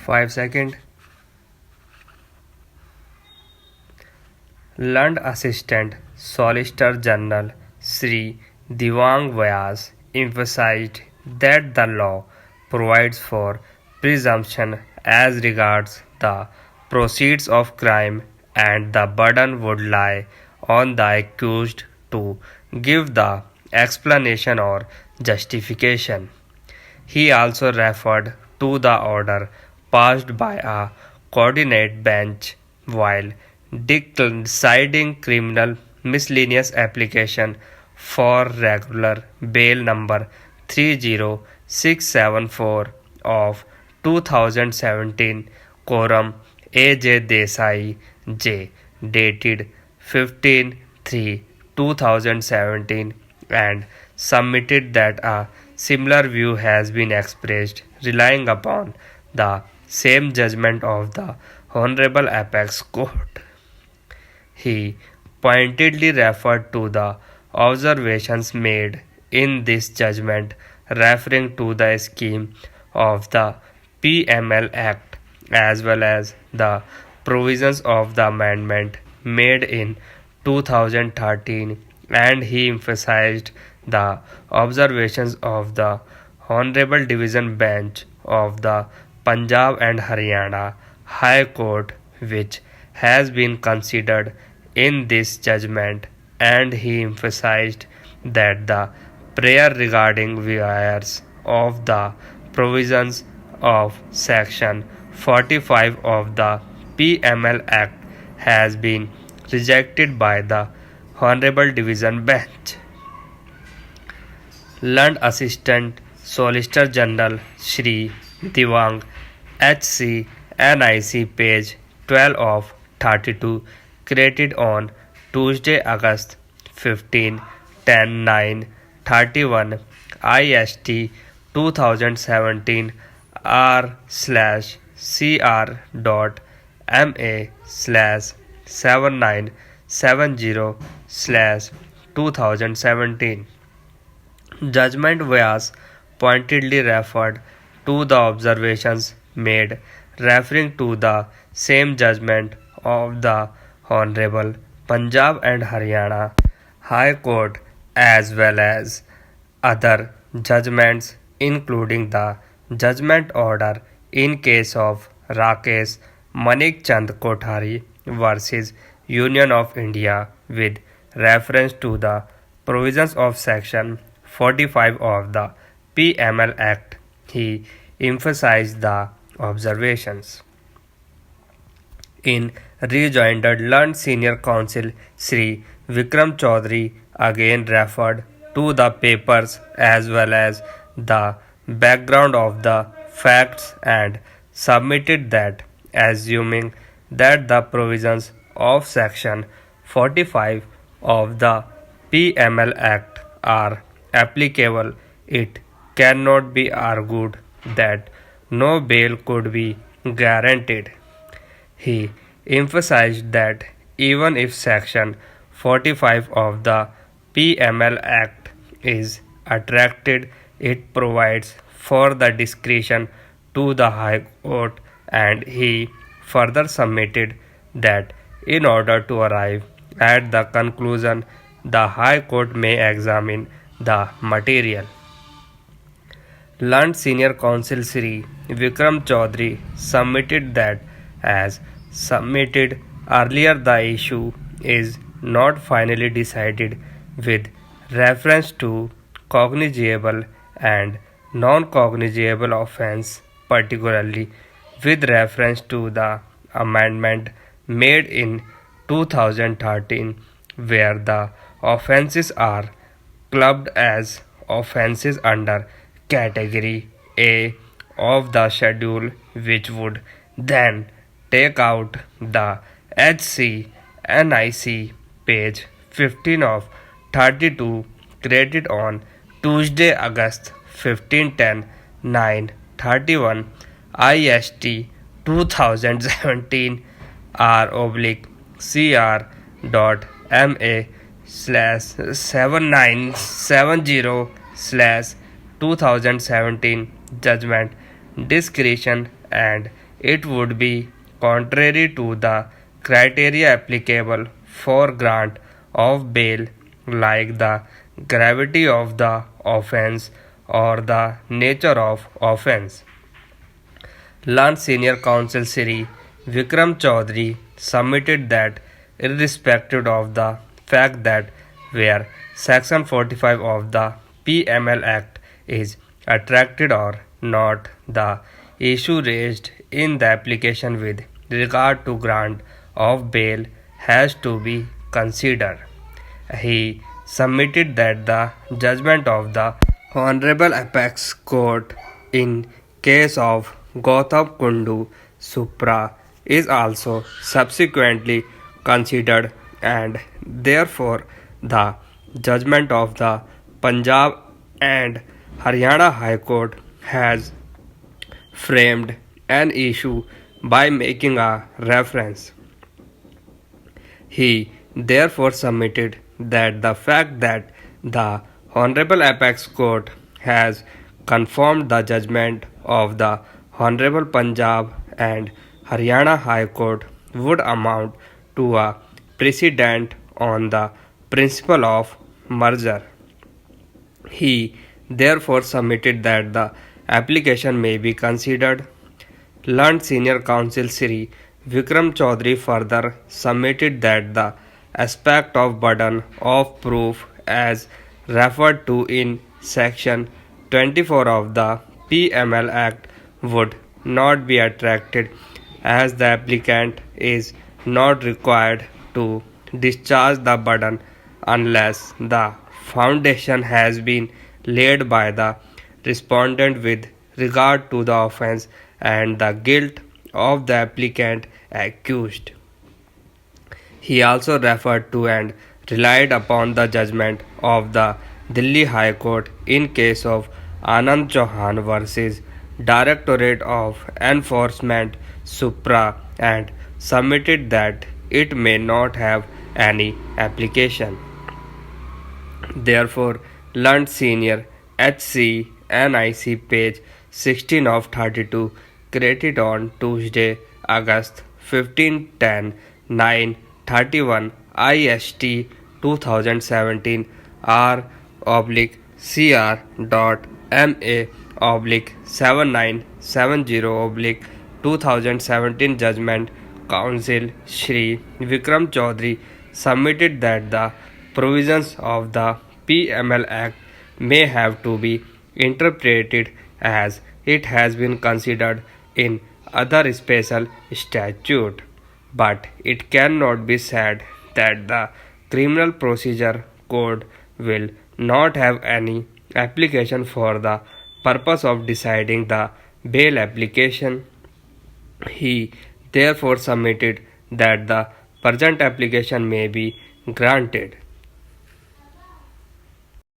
5 seconds. Learned Assistant Solicitor General Sri Devang Vyas emphasized that the law provides for presumption as regards the proceeds of crime and the burden would lie on the accused to give the explanation or justification. He also referred to the order passed by a coordinate bench while deciding criminal miscellaneous application for regular bail number 30674 of 2017 quorum A.J. Desai J dated 15/3/2017 and submitted that a similar view has been expressed relying upon the same judgment of the Honorable Apex Court. He pointedly referred to the observations made in this judgment referring to the scheme of the PML Act as well as the provisions of the amendment made in 2013, and he emphasized the observations of the Honorable Division Bench of the Punjab and Haryana High Court, which has been considered in this judgment, and he emphasized that the prayer regarding violations of the provisions of Section 45 of the PML Act has been rejected by the Honorable Division Bench. Learned Assistant Solicitor General Shri Devang H.C. NIC page 12 of 32 created on Tuesday, August 15, 10, 9, 31 IST 2017 R/CR.MA/7970/2017. Judgment Vyas pointedly referred to the observations made referring to the same judgment of the Honorable Punjab and Haryana High Court as well as other judgments including the judgment order in case of Rakesh Manik Chand Kothari versus Union of India with reference to the provisions of Section 45 of the PML Act. He emphasized the observations. In rejoinder, learned senior counsel Sri Vikram Chaudhary again referred to the papers as well as the background of the facts and submitted that, assuming that the provisions of Section 45 of the PML Act are applicable, it cannot be argued that no bail could be guaranteed. He emphasized that even if Section 45 of the PML Act is attracted, it provides for the discretion to the High Court, and he further submitted that in order to arrive at the conclusion, the High Court may examine the material. Learned senior counsel Sri Vikram Chaudhary submitted that as submitted earlier, the issue is not finally decided with reference to cognizable and non-cognizable offense, particularly with reference to the amendment made in 2013 where the offenses are clubbed as offenses under Category A of the schedule, which would then take out the HC NIC page 15 of 32 created on Tuesday, August 15, 10, 9, 31 IST 2017 R/MA/7970/2017 judgment discretion and it would be contrary to the criteria applicable for grant of bail, like the gravity of the offense or the nature of offense. Learned Senior Counsel Sri Vikram Chaudhary submitted that irrespective of the fact that where Section 45 of the PML Act is attracted or not, the issue raised in the application with regard to grant of bail has to be considered. He submitted that the judgment of the Honorable Apex Court in case of Gautam Kundu Supra is also subsequently considered, and therefore the judgment of the Punjab and Haryana High Court has framed an issue by making a reference. He therefore submitted that the fact that the Honorable Apex Court has confirmed the judgment of the Honorable Punjab and Haryana High Court would amount to a precedent on the principle of merger. He therefore submitted that the application may be considered. Learned Senior Counsel Sri Vikram Chaudhary further submitted that the aspect of burden of proof as referred to in Section 24 of the PML Act would not be attracted, as the applicant is not required to discharge the burden unless the foundation has been laid by the respondent with regard to the offense and the guilt of the applicant accused. He also referred to and relied upon the judgment of the Delhi High Court in case of Anand Chauhan versus Directorate of Enforcement Supra and submitted that it may not have any application. Therefore, Learned Senior HC NIC page 16 of 32 created on Tuesday, August 15, 10, 9:31 IST 2017 R oblique CR dot MA oblique 7970 oblique 2017 Judgment Counsel Shri Vikram Chaudhary submitted that the provisions of the PML Act may have to be interpreted as it has been considered in other special statute, but it cannot be said that the Criminal Procedure Code will not have any application for the purpose of deciding the bail application. He therefore submitted that the present application may be granted.